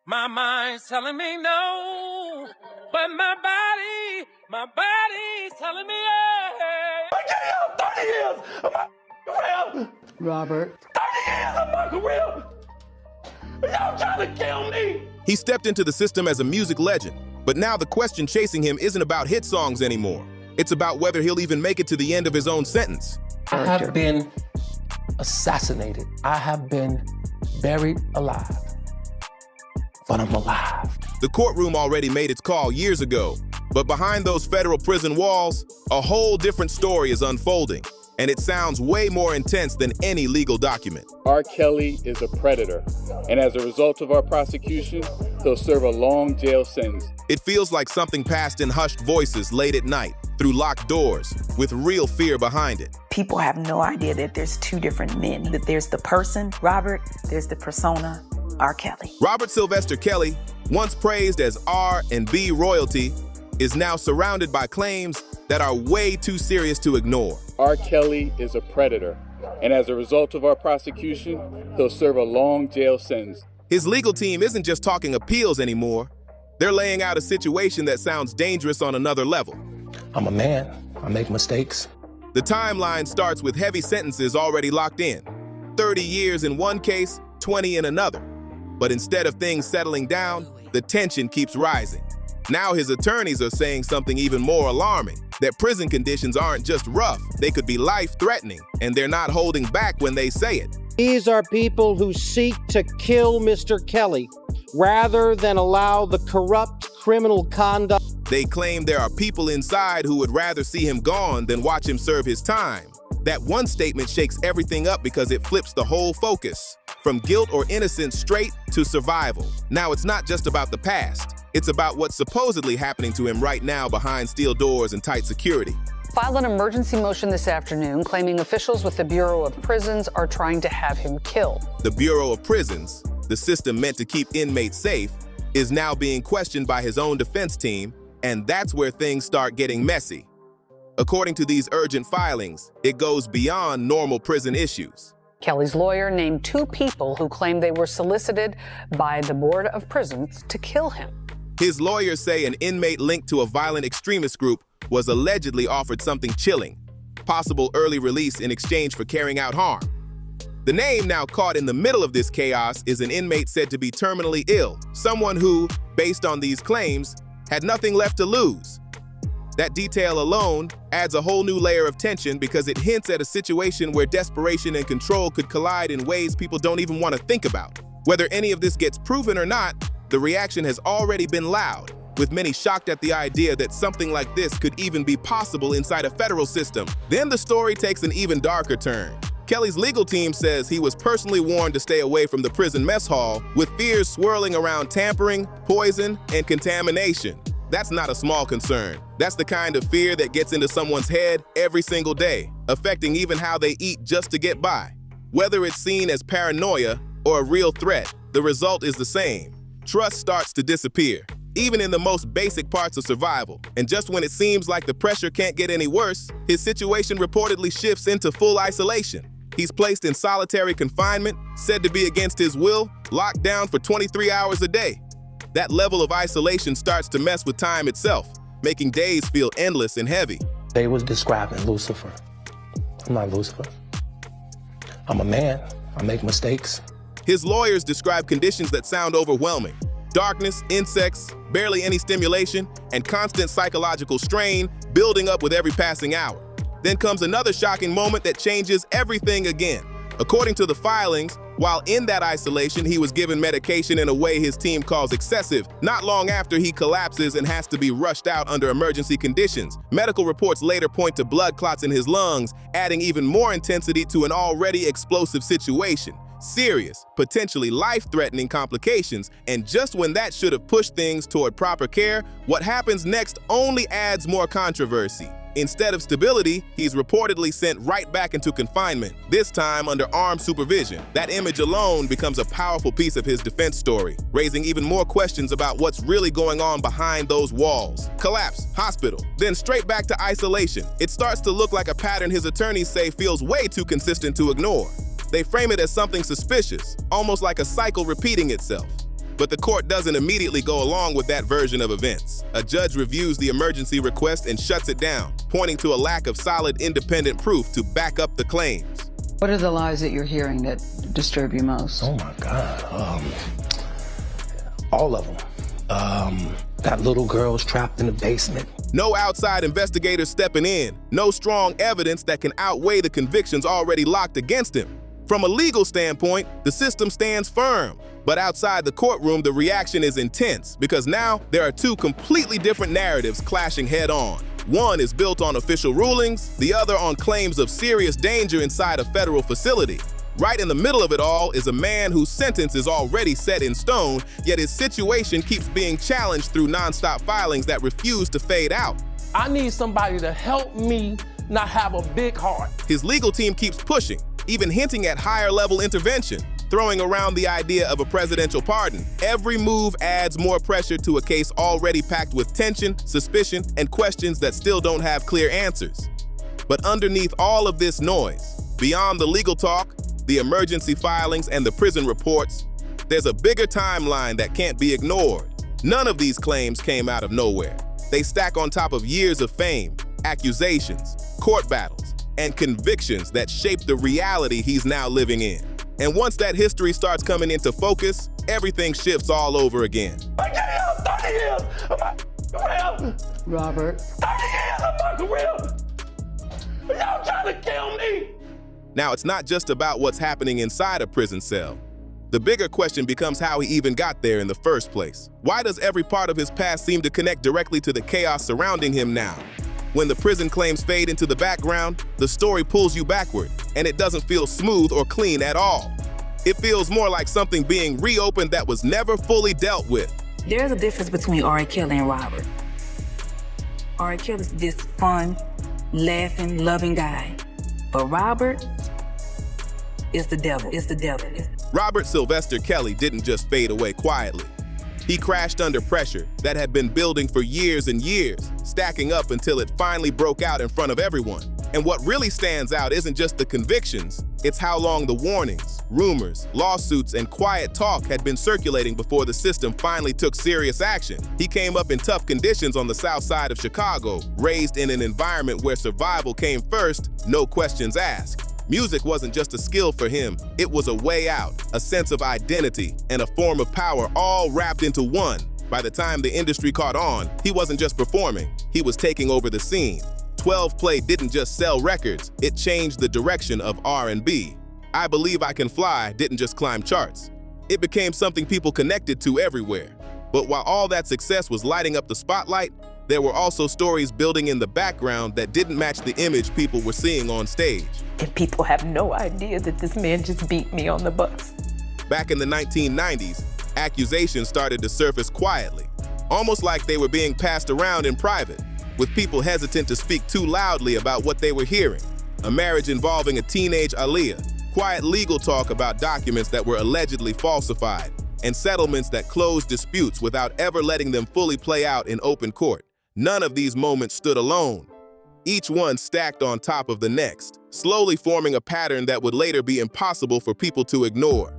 My mind's telling me no, but my body's telling me yeah. I gave up 30 years of my career. Robert. 30 years of my career. Y'all trying to kill me. He stepped into the system as a music legend, but now the question chasing him isn't about hit songs anymore. It's about whether he'll even make it to the end of his own sentence. I have been assassinated. I have been buried alive. But I'm alive. The courtroom already made its call years ago, but behind those federal prison walls, a whole different story is unfolding, and it sounds way more intense than any legal document. RKelly is a predator, and as a result of our prosecution, he'll serve a long jail sentence. It feels like something passed in hushed voices late at night, through locked doors, with real fear behind it. People have no idea that there's two different men, that there's the person, Robert, there's the persona, RKelly. Robert Sylvester Kelly, once praised as R&B royalty, is now surrounded by claims that are way too serious to ignore. RKelly is a predator, and as a result of our prosecution, he'll serve a long jail sentence. His legal team isn't just talking appeals anymore. They're laying out a situation that sounds dangerous on another level. I'm a man. I make mistakes. The timeline starts with heavy sentences already locked in. 30 years in one case, 20 in another. But instead of things settling down, the tension keeps rising. Now his attorneys are saying something even more alarming, that prison conditions aren't just rough, they could be life-threatening, and they're not holding back when they say it. These are people who seek to kill Mr. Kelly rather than allow the corrupt criminal conduct. They claim there are people inside who would rather see him gone than watch him serve his time. That one statement shakes everything up because it flips the whole focus, from guilt or innocence straight to survival. Now it's not just about the past, it's about what's supposedly happening to him right now behind steel doors and tight security. Filed an emergency motion this afternoon claiming officials with the Bureau of Prisons are trying to have him killed. The Bureau of Prisons, the system meant to keep inmates safe, is now being questioned by his own defense team, and that's where things start getting messy. According to these urgent filings, it goes beyond normal prison issues. Kelly's lawyer named two people who claim they were solicited by the Board of Prisons to kill him. His lawyers say an inmate linked to a violent extremist group was allegedly offered something chilling, possible early release in exchange for carrying out harm. The name now caught in the middle of this chaos is an inmate said to be terminally ill, someone who, based on these claims, had nothing left to lose. That detail alone adds a whole new layer of tension because it hints at a situation where desperation and control could collide in ways people don't even want to think about. Whether any of this gets proven or not, the reaction has already been loud, with many shocked at the idea that something like this could even be possible inside a federal system. Then the story takes an even darker turn. Kelly's legal team says he was personally warned to stay away from the prison mess hall, with fears swirling around tampering, poison, and contamination. That's not a small concern. That's the kind of fear that gets into someone's head every single day, affecting even how they eat just to get by. Whether it's seen as paranoia or a real threat, the result is the same. Trust starts to disappear, even in the most basic parts of survival. And just when it seems like the pressure can't get any worse, his situation reportedly shifts into full isolation. He's placed in solitary confinement, said to be against his will, locked down for 23 hours a day. That level of isolation starts to mess with time itself, making days feel endless and heavy. They was describing Lucifer. I'm not Lucifer. I'm a man. I make mistakes. His lawyers describe conditions that sound overwhelming. Darkness, insects, barely any stimulation, and constant psychological strain building up with every passing hour. Then comes another shocking moment that changes everything again. According to the filings, while in that isolation, he was given medication in a way his team calls excessive. Not long after, he collapses and has to be rushed out under emergency conditions. Medical reports later point to blood clots in his lungs, adding even more intensity to an already explosive situation. Serious, potentially life-threatening complications, and just when that should have pushed things toward proper care, what happens next only adds more controversy. Instead of stability, he's reportedly sent right back into confinement, this time under armed supervision. That image alone becomes a powerful piece of his defense story, raising even more questions about what's really going on behind those walls. Collapse, hospital, then straight back to isolation. It starts to look like a pattern his attorneys say feels way too consistent to ignore. They frame it as something suspicious, almost like a cycle repeating itself. But the court doesn't immediately go along with that version of events. A judge reviews the emergency request and shuts it down, pointing to a lack of solid independent proof to back up the claims. What are the lies that you're hearing that disturb you most? Oh my God, all of them. That little girl's trapped in the basement. No outside investigators stepping in, no strong evidence that can outweigh the convictions already locked against him. From a legal standpoint, the system stands firm. But outside the courtroom, the reaction is intense because now there are two completely different narratives clashing head-on. One is built on official rulings, the other on claims of serious danger inside a federal facility. Right in the middle of it all is a man whose sentence is already set in stone, yet his situation keeps being challenged through nonstop filings that refuse to fade out. I need somebody to help me not have a big heart. His legal team keeps pushing, even hinting at higher-level intervention, throwing around the idea of a presidential pardon. Every move adds more pressure to a case already packed with tension, suspicion, and questions that still don't have clear answers. But underneath all of this noise, beyond the legal talk, the emergency filings, and the prison reports, there's a bigger timeline that can't be ignored. None of these claims came out of nowhere. They stack on top of years of fame, accusations, court battles, and convictions that shape the reality he's now living in. And once that history starts coming into focus, everything shifts all over again. I get out 30 years of my career. Robert. 30 years of my career. Y'all trying to kill me. Now, it's not just about what's happening inside a prison cell. The bigger question becomes how he even got there in the first place. Why does every part of his past seem to connect directly to the chaos surrounding him now? When the prison claims fade into the background, the story pulls you backward, and it doesn't feel smooth or clean at all. It feels more like something being reopened that was never fully dealt with. There's a difference between RKelly and Robert. RKelly is this fun, laughing, loving guy. But Robert is the devil. Robert Sylvester Kelly didn't just fade away quietly. He crashed under pressure that had been building for years and years, stacking up until it finally broke out in front of everyone. And what really stands out isn't just the convictions, it's how long the warnings, rumors, lawsuits, and quiet talk had been circulating before the system finally took serious action. He came up in tough conditions on the south side of Chicago, raised in an environment where survival came first, no questions asked. Music wasn't just a skill for him, it was a way out, a sense of identity, and a form of power all wrapped into one. By the time the industry caught on, he wasn't just performing, he was taking over the scene. 12 Play didn't just sell records, it changed the direction of R&B. I Believe I Can Fly didn't just climb charts. It became something people connected to everywhere. But while all that success was lighting up the spotlight, there were also stories building in the background that didn't match the image people were seeing on stage. And people have no idea that this man just beat me on the bus. Back in the 1990s, accusations started to surface quietly, almost like they were being passed around in private, with people hesitant to speak too loudly about what they were hearing. A marriage involving a teenage Aaliyah, quiet legal talk about documents that were allegedly falsified, and settlements that closed disputes without ever letting them fully play out in open court. None of these moments stood alone. Each one stacked on top of the next, slowly forming a pattern that would later be impossible for people to ignore.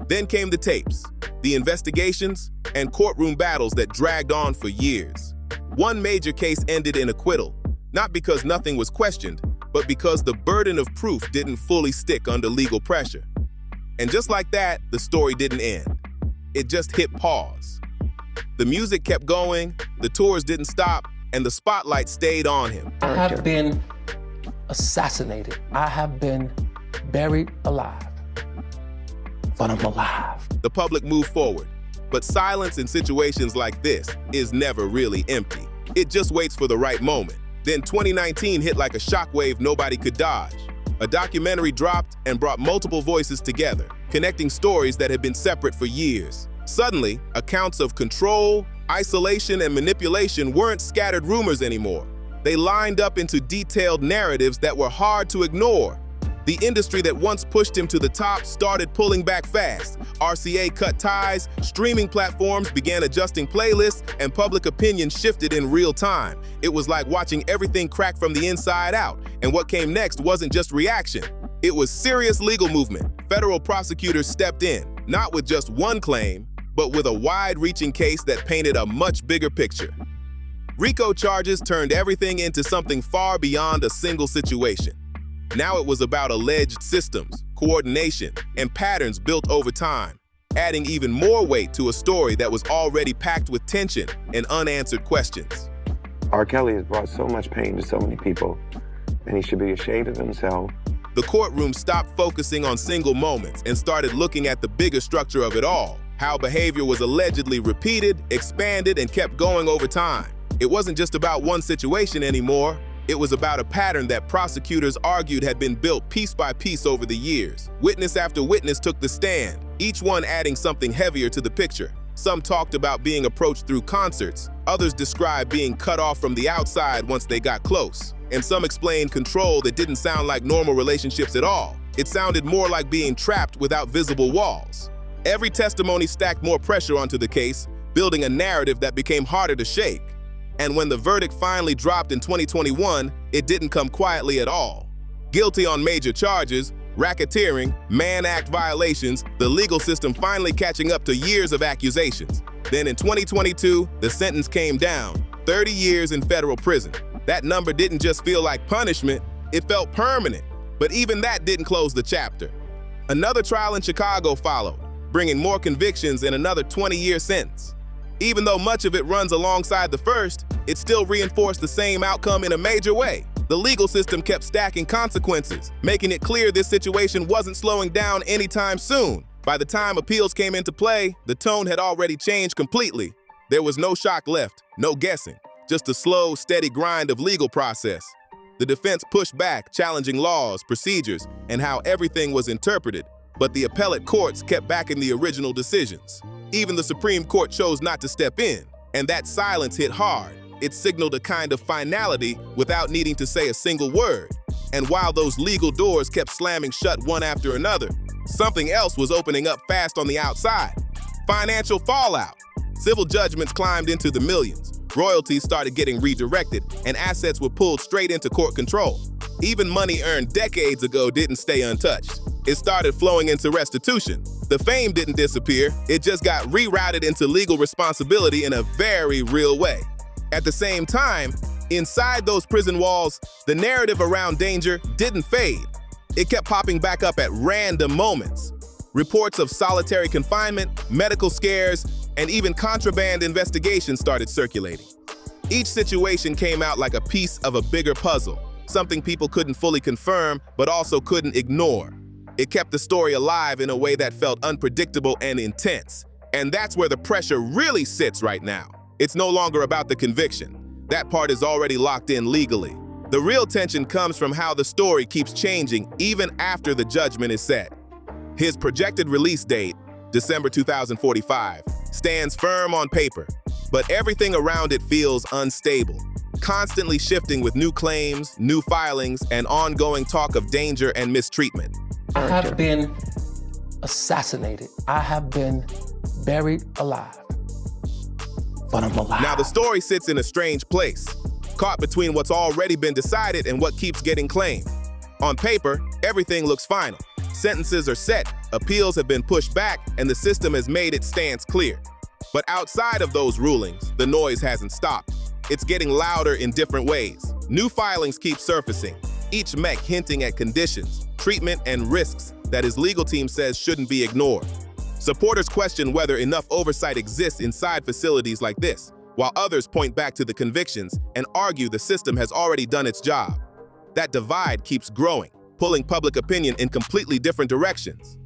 Then came the tapes, the investigations, and courtroom battles that dragged on for years. One major case ended in acquittal, not because nothing was questioned, but because the burden of proof didn't fully stick under legal pressure. And just like that, the story didn't end. It just hit pause. The music kept going, the tours didn't stop, and the spotlight stayed on him. I have been assassinated. I have been buried alive. But I'm alive. The public moved forward, but silence in situations like this is never really empty. It just waits for the right moment. Then 2019 hit like a shockwave nobody could dodge. A documentary dropped and brought multiple voices together, connecting stories that had been separate for years. Suddenly, accounts of control, isolation, and manipulation weren't scattered rumors anymore. They lined up into detailed narratives that were hard to ignore. The industry that once pushed him to the top started pulling back fast. RCA cut ties, streaming platforms began adjusting playlists, and public opinion shifted in real time. It was like watching everything crack from the inside out, and what came next wasn't just reaction. It was serious legal movement. Federal prosecutors stepped in, not with just one claim, but with a wide-reaching case that painted a much bigger picture. RICO charges turned everything into something far beyond a single situation. Now it was about alleged systems, coordination, and patterns built over time, adding even more weight to a story that was already packed with tension and unanswered questions. R. Kelly has brought so much pain to so many people, and he should be ashamed of himself. The courtroom stopped focusing on single moments and started looking at the bigger structure of it all, how behavior was allegedly repeated, expanded, and kept going over time. It wasn't just about one situation anymore. It was about a pattern that prosecutors argued had been built piece by piece over the years. Witness after witness took the stand, each one adding something heavier to the picture. Some talked about being approached through concerts, others described being cut off from the outside once they got close, and some explained control that didn't sound like normal relationships at all. It sounded more like being trapped without visible walls. Every testimony stacked more pressure onto the case, building a narrative that became harder to shake. And when the verdict finally dropped in 2021, it didn't come quietly at all. Guilty on major charges, racketeering, Mann Act violations, the legal system finally catching up to years of accusations. Then in 2022, the sentence came down, 30 years in federal prison. That number didn't just feel like punishment, it felt permanent. But even that didn't close the chapter. Another trial in Chicago followed, bringing more convictions and another 20-year sentence. Even though much of it runs alongside the first, it still reinforced the same outcome in a major way. The legal system kept stacking consequences, making it clear this situation wasn't slowing down anytime soon. By the time appeals came into play, the tone had already changed completely. There was no shock left, no guessing, just a slow, steady grind of legal process. The defense pushed back, challenging laws, procedures, and how everything was interpreted, but the appellate courts kept backing the original decisions. Even the Supreme Court chose not to step in, and that silence hit hard. It signaled a kind of finality without needing to say a single word. And while those legal doors kept slamming shut one after another, something else was opening up fast on the outside. Financial fallout. Civil judgments climbed into the millions. Royalties started getting redirected, and assets were pulled straight into court control. Even money earned decades ago didn't stay untouched. It started flowing into restitution. The fame didn't disappear, it just got rerouted into legal responsibility in a very real way. At the same time, inside those prison walls, the narrative around danger didn't fade. It kept popping back up at random moments. Reports of solitary confinement, medical scares, and even contraband investigations started circulating. Each situation came out like a piece of a bigger puzzle, something people couldn't fully confirm, but also couldn't ignore. It kept the story alive in a way that felt unpredictable and intense. And that's where the pressure really sits right now. It's no longer about the conviction. That part is already locked in legally. The real tension comes from how the story keeps changing even after the judgment is set. His projected release date, December 2045, stands firm on paper, but everything around it feels unstable, constantly shifting with new claims, new filings, and ongoing talk of danger and mistreatment. I have been assassinated. I have been buried alive. But I'm alive. Now the story sits in a strange place, caught between what's already been decided and what keeps getting claimed. On paper, everything looks final. Sentences are set, appeals have been pushed back, and the system has made its stance clear. But outside of those rulings, the noise hasn't stopped. It's getting louder in different ways. New filings keep surfacing, each mech hinting at conditions, treatment, and risks that his legal team says shouldn't be ignored. Supporters question whether enough oversight exists inside facilities like this, while others point back to the convictions and argue the system has already done its job. That divide keeps growing, pulling public opinion in completely different directions.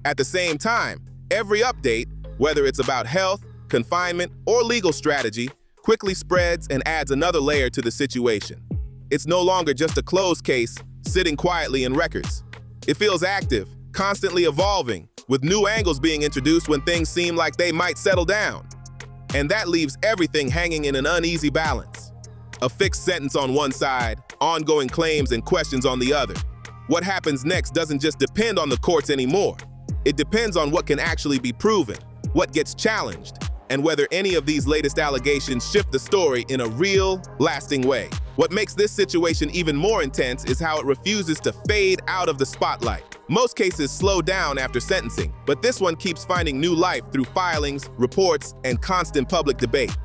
At the same time, every update, whether it's about health, confinement, or legal strategy, quickly spreads and adds another layer to the situation. It's no longer just a closed case sitting quietly in records. It feels active, constantly evolving, with new angles being introduced when things seem like they might settle down. And that leaves everything hanging in an uneasy balance. A fixed sentence on one side, ongoing claims and questions on the other. What happens next doesn't just depend on the courts anymore. It depends on what can actually be proven, what gets challenged, and whether any of these latest allegations shift the story in a real, lasting way. What makes this situation even more intense is how it refuses to fade out of the spotlight. Most cases slow down after sentencing, but this one keeps finding new life through filings, reports, and constant public debate.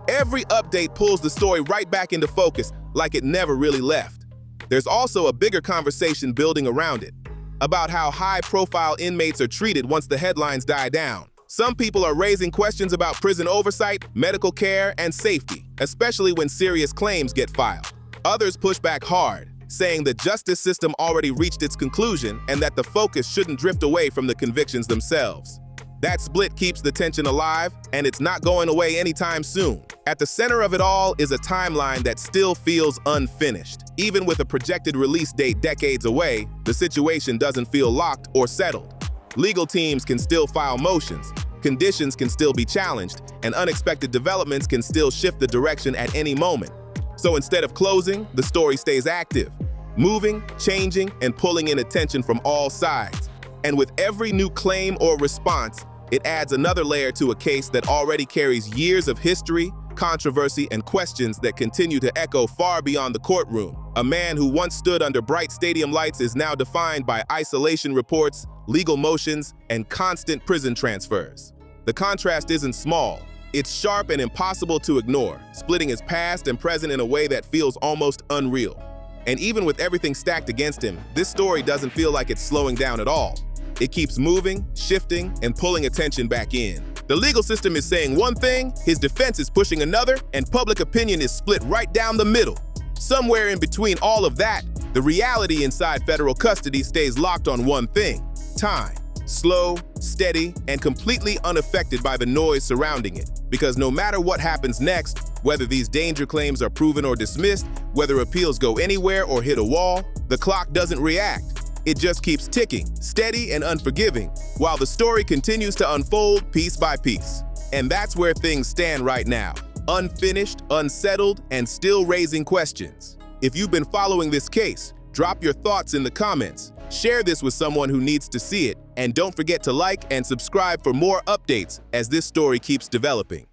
Every update pulls the story right back into focus like it never really left. There's also a bigger conversation building around it, about how high-profile inmates are treated once the headlines die down. Some people are raising questions about prison oversight, medical care, and safety, especially when serious claims get filed. Others push back hard, saying the justice system already reached its conclusion and that the focus shouldn't drift away from the convictions themselves. That split keeps the tension alive, and it's not going away anytime soon. At the center of it all is a timeline that still feels unfinished. Even with a projected release date decades away, the situation doesn't feel locked or settled. Legal teams can still file motions, conditions can still be challenged, and unexpected developments can still shift the direction at any moment. So instead of closing, the story stays active, moving, changing, and pulling in attention from all sides. And with every new claim or response, it adds another layer to a case that already carries years of history, controversy, and questions that continue to echo far beyond the courtroom. A man who once stood under bright stadium lights is now defined by isolation reports, legal motions, and constant prison transfers. The contrast isn't small. It's sharp and impossible to ignore, splitting his past and present in a way that feels almost unreal. And even with everything stacked against him, this story doesn't feel like it's slowing down at all. It keeps moving, shifting, and pulling attention back in. The legal system is saying one thing, his defense is pushing another, and public opinion is split right down the middle. Somewhere in between all of that, the reality inside federal custody stays locked on one thing: time. Slow, steady, and completely unaffected by the noise surrounding it. Because no matter what happens next, whether these danger claims are proven or dismissed, whether appeals go anywhere or hit a wall, the clock doesn't react. It just keeps ticking, steady and unforgiving, while the story continues to unfold piece by piece. And that's where things stand right now, unfinished, unsettled, and still raising questions. If you've been following this case, drop your thoughts in the comments, share this with someone who needs to see it, and don't forget to like and subscribe for more updates as this story keeps developing.